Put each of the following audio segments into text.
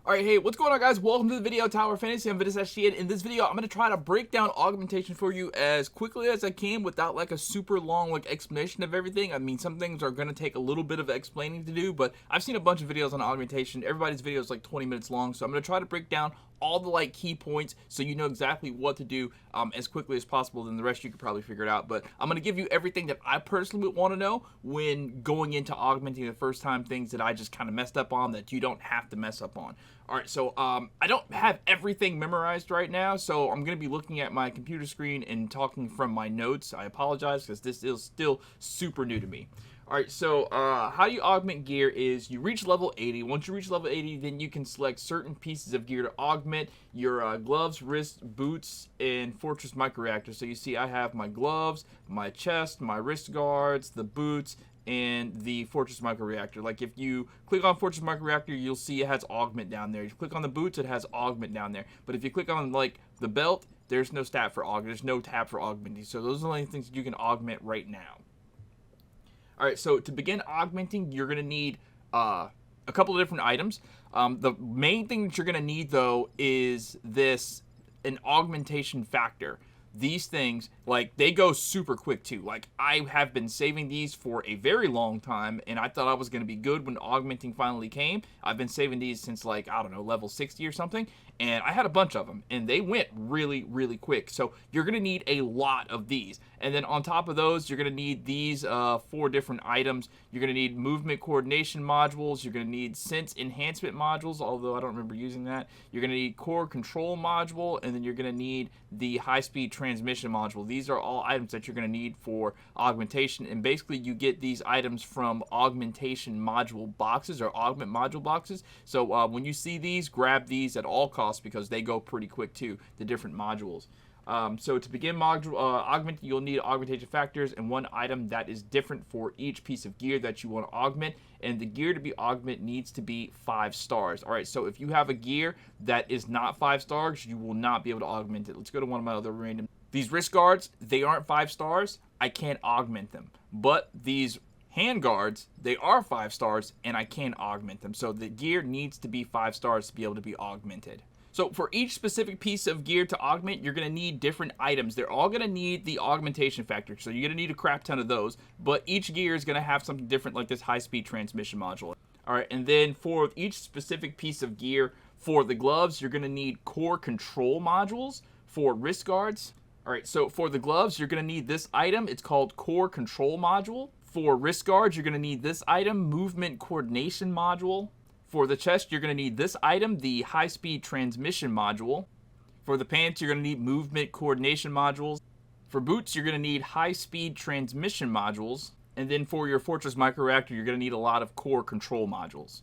Alright, hey, what's going on, guys? Welcome to the video, Tower Fantasy. I'm Ventus, and in this video, I'm going to try to break down augmentation for you as quickly as I can without like a super long explanation of everything. I mean, some things are going to take a little bit of explaining to do, but I've seen a bunch of videos on augmentation. Everybody's video is like 20 minutes long, so I'm going to try to break down all the key points so you know exactly what to do as quickly as possible. Then the rest you could probably figure it out, but I'm going to give you everything that I personally would want to know when going into augmenting the first time, things that I just kind of messed up on that you don't have to mess up on. Alright, so I don't have everything memorized right now, so I'm going to be looking at my computer screen and talking from my notes. I apologize because this is still super new to me. Alright, so how you augment gear is you reach level 80. Once you reach level 80, then you can select certain pieces of gear to augment your gloves, wrists, boots, and fortress microreactor. So you see I have my gloves, my chest, my wrist guards, the boots, and the Fortress Microreactor. Like if you click on Fortress Microreactor, you'll see it has Augment down there. If you click on the boots, it has Augment down there. But if you click on the belt, there's no stat for Augment. There's no tab for augmenting. So those are the only things that you can augment right now. Alright, so to begin augmenting, you're going to need a couple of different items. The main thing that you're going to need, though, is an augmentation factor. These things, they go super quick too. I have been saving these for a very long time, and I thought I was going to be good when augmenting finally came. I've been saving these since I don't know, level 60 or something, and I had a bunch of them, and they went really, really quick. So you're going to need a lot of these. And then on top of those, you're going to need these 4 different items. You're going to need movement coordination modules. You're going to need sense enhancement modules, although I don't remember using that. You're going to need core control module, and then you're going to need the high-speed transmission module. These are all items that you're going to need for augmentation, and basically you get these items from augmentation module boxes or augment module boxes. So when you see these, grab these at all costs because they go pretty quick too, the different modules. So to begin augmenting, you'll need augmentation factors and one item that is different for each piece of gear that you want to augment, and the gear to be augmented needs to be 5 stars. Alright, so if you have a gear that is not 5 stars, you will not be able to augment it. Let's go to one of my other random. These wrist guards, they aren't 5 stars. I can't augment them. But these hand guards, they are 5 stars, and I can augment them. So the gear needs to be 5 stars to be able to be augmented. So for each specific piece of gear to augment, you're going to need different items. They're all going to need the augmentation factor, so you're going to need a crap ton of those. But each gear is going to have something different, like this high-speed transmission module. Alright, and then for each specific piece of gear, for the gloves, you're going to need core control modules. For wrist guards, alright, so for the gloves, you're going to need this item. It's called core control module. For wrist guards, you're going to need this item, movement coordination module. For the chest, you're going to need this item, the high-speed transmission module. For the pants, you're going to need movement coordination modules. For boots, you're going to need high-speed transmission modules. And then for your Fortress Microreactor, you're going to need a lot of core control modules.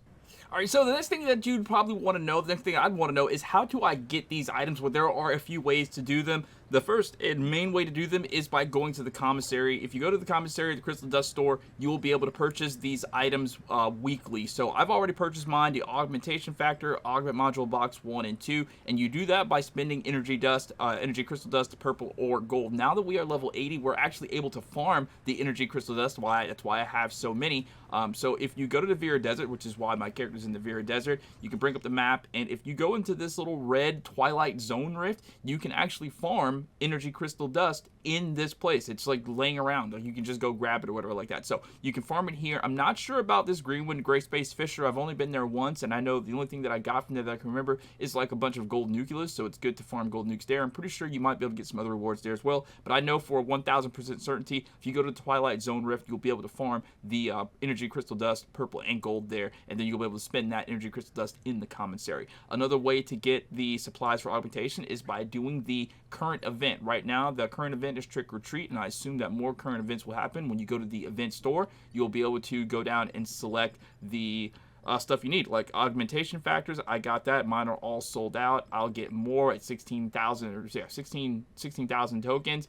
Alright, so the next thing that you'd probably want to know, the next thing I'd want to know is how do I get these items? Well, there are a few ways to do them. The first and main way to do them is by going to the commissary. If you go to the commissary, the Crystal Dust store, you will be able to purchase these items weekly. So I've already purchased mine, the Augmentation Factor, Augment Module Box 1 and 2, and you do that by spending Energy Dust, Energy Crystal Dust, Purple, or Gold. Now that we are level 80, we're actually able to farm the Energy Crystal Dust. That's why I have so many. So if you go to the Vera Desert, which is why my character's in the Vera Desert, you can bring up the map, and if you go into this little red Twilight Zone rift, you can actually farm Energy Crystal Dust in this place. It's laying around. You can just go grab it or whatever like that. So you can farm it here. I'm not sure about this Greenwood Gray Space Fisher. I've only been there once, and I know the only thing that I got from there that I can remember is a bunch of gold nucleus, so it's good to farm gold nukes there. I'm pretty sure you might be able to get some other rewards there as well, but I know for 1000% certainty, if you go to the Twilight Zone Rift, you'll be able to farm the Energy Crystal Dust, Purple, and Gold there, and then you'll be able to spend that Energy Crystal Dust in the commissary. Another way to get the supplies for augmentation is by doing the current event. Right now, the current event is Trick or Treat, and I assume that more current events will happen. When you go to the event store, you'll be able to go down and select the stuff you need, like augmentation factors. I got that. Mine are all sold out. I'll get more at 16,000 or 16,000 tokens.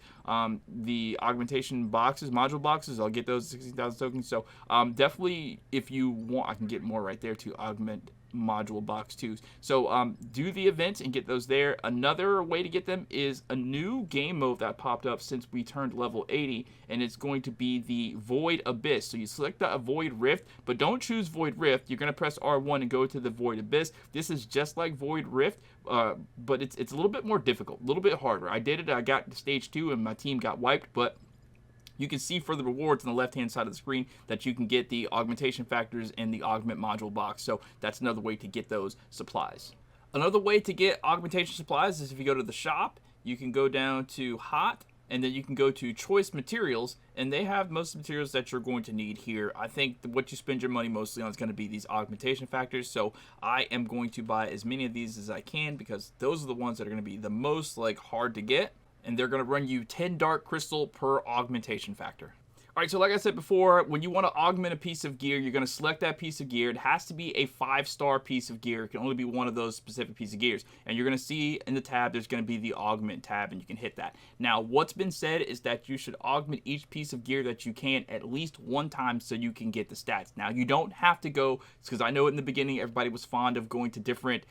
The augmentation boxes, module boxes, I'll get those 16,000 tokens. So definitely, if you want, I can get more right there to augment module box too. So do the events and get those there. Another way to get them is a new game mode that popped up since we turned level 80, and it's going to be the Void Abyss. So you select the Void Rift, but don't choose Void Rift. You're going to press R1 and go to the Void Abyss. This is just like Void Rift, but it's a little bit more difficult, a little bit harder. I did it. I got to stage 2 and my team got wiped, but you can see for the rewards on the left-hand side of the screen that you can get the augmentation factors in the augment module box. So that's another way to get those supplies. Another way to get augmentation supplies is if you go to the shop, you can go down to hot, and then you can go to choice materials, and they have most of the materials that you're going to need here. I think what you spend your money mostly on is going to be these augmentation factors, so I am going to buy as many of these as I can because those are the ones that are going to be the most hard to get, and they're going to run you 10 dark crystal per augmentation factor. All right, so like I said before, when you want to augment a piece of gear, you're going to select that piece of gear. It has to be a 5-star piece of gear. It can only be one of those specific pieces of gears. And you're going to see in the tab, there's going to be the augment tab, and you can hit that. Now, what's been said is that you should augment each piece of gear that you can at least one time so you can get the stats. Now, you don't have to go, because I know in the beginning, everybody was fond of going to different,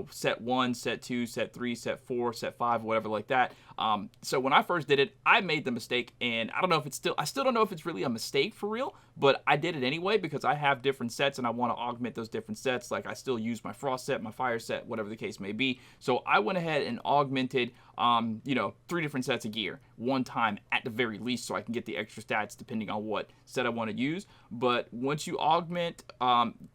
set 1, set 2, set 3, set 4, set 5, whatever like that. So when I first did it, I made the mistake, and I don't know if it's I still don't know if it's really a mistake for real, but I did it anyway because I have different sets and I want to augment those different sets. Like I still use my frost set, my fire set, whatever the case may be. So I went ahead and augmented, 3 different sets of gear one time at the very least, so I can get the extra stats depending on what set I want to use. But once you augment,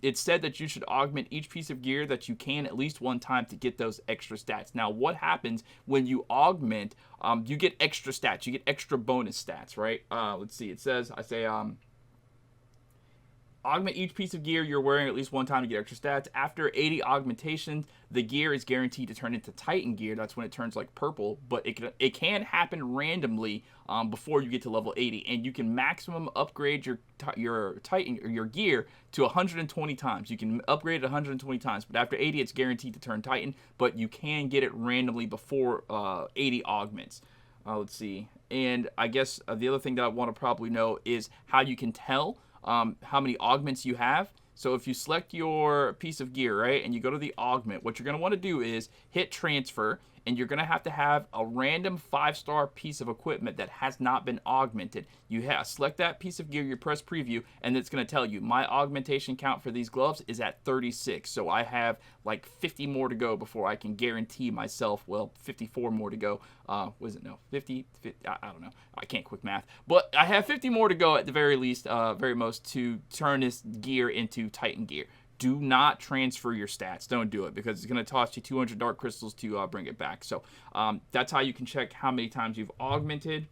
it said that you should augment each piece of gear that you can at least one time to get those extra stats. Now, what happens when you augment? You get extra stats. You get extra bonus stats, right? Let's see. It says, augment each piece of gear you're wearing at least one time to get extra stats. After 80 augmentations, the gear is guaranteed to turn into Titan gear. That's when it turns purple, but it can happen randomly before you get to level 80, and you can maximum upgrade your Titan or your gear to 120 times. You can upgrade it 120 times, but after 80, it's guaranteed to turn Titan, but you can get it randomly before 80 augments. Let's see. And I guess the other thing that I want to probably know is how you can tell how many augments you have. So if you select your piece of gear, right, and you go to the augment, what you're going to want to do is hit transfer, and you're going to have a random 5-star piece of equipment that has not been augmented. You select that piece of gear, you press preview, and it's going to tell you my augmentation count for these gloves is at 36. So I have 50 more to go before I can guarantee myself, 54 more to go. Was it? No, 50, I don't know. I can't quick math. But I have 50 more to go at the very least, very most, to turn this gear into Titan gear. Do not transfer your stats. Don't do it because it's going to cost you 200 dark crystals to bring it back. So that's how you can check how many times you've augmented.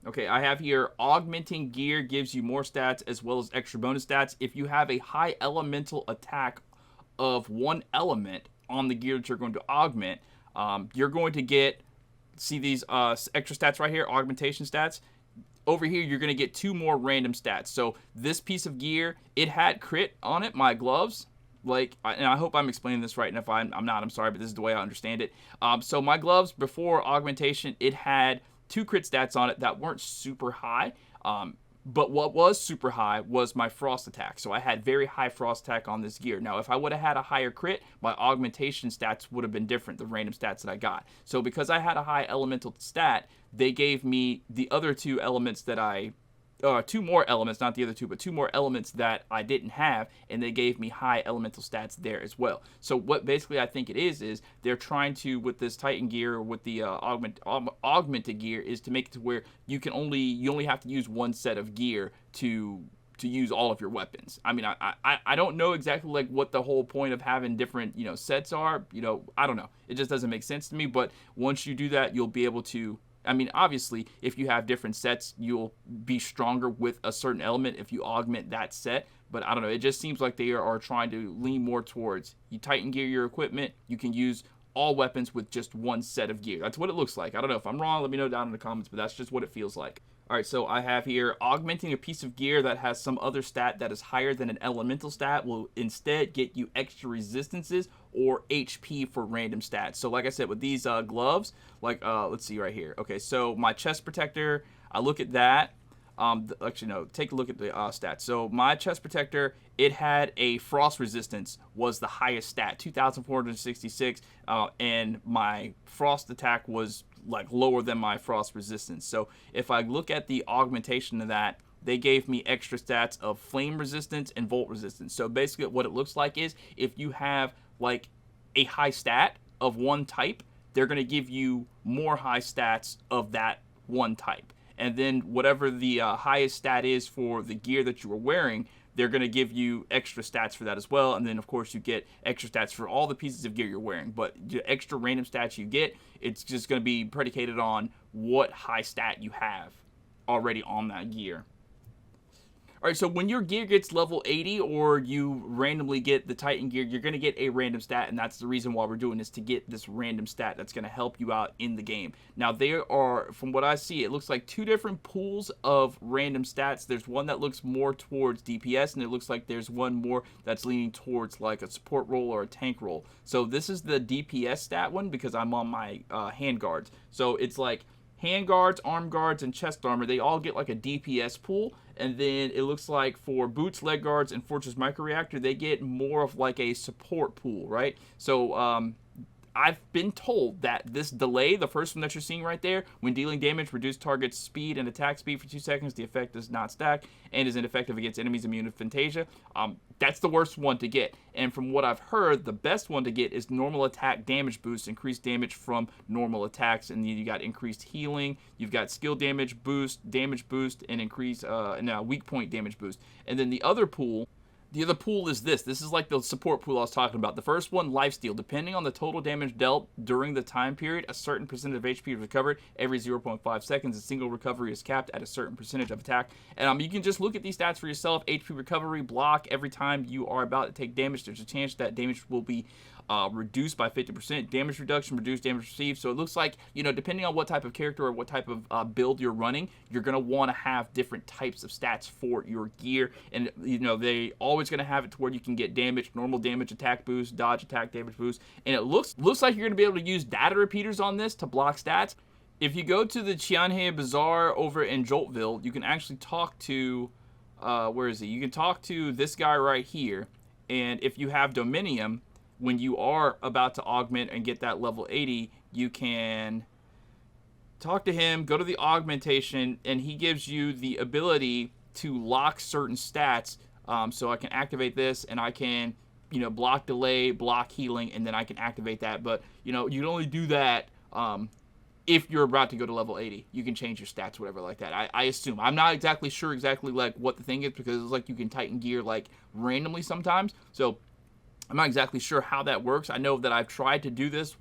Okay, I have here augmenting gear gives you more stats as well as extra bonus stats. If you have a high elemental attack of one element on the gear that you're going to augment, you're going to get, see these extra stats right here, augmentation stats. Over here, you're going to get 2 more random stats. So this piece of gear, it had crit on it, my gloves. And I hope I'm explaining this right, and if I'm not, I'm sorry, but this is the way I understand it. So my gloves, before augmentation, it had 2 crit stats on it that weren't super high. But what was super high was my frost attack. So I had very high frost attack on this gear. Now, if I would have had a higher crit, my augmentation stats would have been different, the random stats that I got. So because I had a high elemental stat, they gave me the other 2 elements that 2 more elements, not the other 2, but 2 more elements that I didn't have, and they gave me high elemental stats there as well. So what basically I think it is they're trying to, with this Titan gear, or with the augmented gear, is to make it to where you only have to use one set of gear to use all of your weapons. I mean, I don't know exactly what the whole point of having different sets are. I don't know. It just doesn't make sense to me. But once you do that, you'll be able to. I mean, obviously, if you have different sets, you'll be stronger with a certain element if you augment that set. But I don't know. It just seems like they are trying to lean more towards you Titan gear your equipment. You can use all weapons with just one set of gear. That's what it looks like. I don't know if I'm wrong. Let me know down in the comments, but that's just what it feels like. All right, so I have here augmenting a piece of gear that has some other stat that is higher than an elemental stat will instead get you extra resistances or HP for random stats. So like I said, with these gloves, let's see right here. Okay, so my chest protector, I look at that. Actually, no, take a look at the stats. So my chest protector, it had a frost resistance, was the highest stat, 2,466, and my frost attack was like lower than my frost resistance. So if I look at the augmentation of that, they gave me extra stats of flame resistance and volt resistance. So basically what it looks like is if you have like a high stat of one type, they're going to give you more high stats of that one type. And then whatever the highest stat is for the gear that you are wearing, they're going to give you extra stats for that as well. And then, of course, you get extra stats for all the pieces of gear you're wearing. But the extra random stats you get, it's just going to be predicated on what high stat you have already on that gear. All right, so when your gear gets level 80 or you randomly get the Titan gear, you're going to get a random stat, and that's the reason why we're doing this, to get this random stat that's going to help you out in the game. Now, there are, from what I see, it looks like two different pools of random stats. There's one that looks more towards DPS, and it looks like there's one more that's leaning towards like a support role or a tank role. So this is the DPS stat one because I'm on my hand guards. So it's like hand guards, arm guards, and chest armor, they all get like a DPS pool. And then it looks like for boots, leg guards, and Fortress Microreactor, they get more of like a support pool, right? So I've been told that this delay, the first one that you're seeing right there, when dealing damage, reduce target's speed and attack speed for 2 seconds. The effect does not stack and is ineffective against enemies immune to Fantasia. That's the worst one to get. And from what I've heard, the best one to get is normal attack damage boost, increased damage from normal attacks. And then you got increased healing. You've got skill damage boost, and increased weak point damage boost. And then the other pool is this. This is like the support pool I was talking about. The first one, lifesteal. Depending on the total damage dealt during the time period, a certain percentage of HP is recovered every 0.5 seconds. A single recovery is capped at a certain percentage of attack. And you can just look at these stats for yourself. HP recovery, block. Every time you are about to take damage, there's a chance that damage will be reduced by 50%. Damage reduction, reduced damage received. So it looks like, depending on what type of character or what type of build you're running, you're going to want to have different types of stats for your gear. And, they always going to have it to where you can get damage, normal damage, attack boost, dodge, attack, damage boost. And it looks like you're going to be able to use data repeaters on this to block stats. If you go to the Qianhe Bazaar over in Joltville, you can actually talk to, where is he? You can talk to this guy right here. And if you have Dominium, when you are about to augment and get that level 80, you can talk to him, go to the augmentation, and he gives you the ability to lock certain stats. So I can activate this, and I can, block delay, block healing, and then I can activate that. But, you can only do that if you're about to go to level 80. You can change your stats, whatever like that. I assume. I'm not exactly sure like what the thing is, because it's like you can Titan gear like randomly sometimes. So I'm not exactly sure how that works. I know that I've tried to do this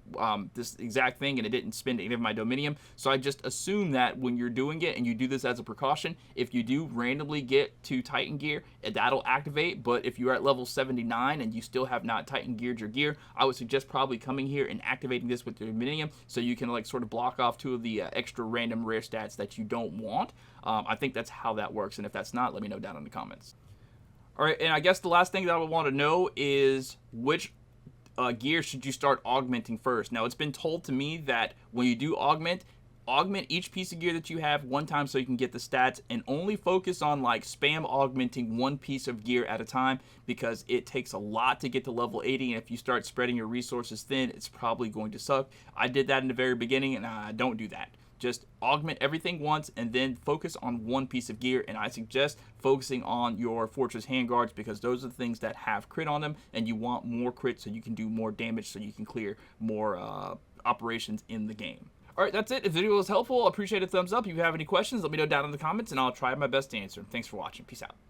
exact thing, and it didn't spend any of my Dominium. So I just assume that when you're doing it, and you do this as a precaution, if you do randomly get to Titan gear, that'll activate. But if you're at level 79 and you still have not Titan geared your gear, I would suggest probably coming here and activating this with your Dominium, so you can like sort of block off 2 of the extra random rare stats that you don't want. I think that's how that works. And if that's not, let me know down in the comments. All right, and I guess the last thing that I would want to know is which gear should you start augmenting first. Now, it's been told to me that when you do augment each piece of gear that you have one time so you can get the stats, and only focus on like spam augmenting one piece of gear at a time, because it takes a lot to get to level 80, and if you start spreading your resources thin, it's probably going to suck. I did that in the very beginning, and I don't do that. Just augment everything once and then focus on one piece of gear. And I suggest focusing on your Fortress handguards, because those are the things that have crit on them, and you want more crit so you can do more damage, so you can clear more operations in the game. All right, that's it. If the video was helpful, I appreciate a thumbs up. If you have any questions, let me know down in the comments, and I'll try my best to answer them. Thanks for watching. Peace out.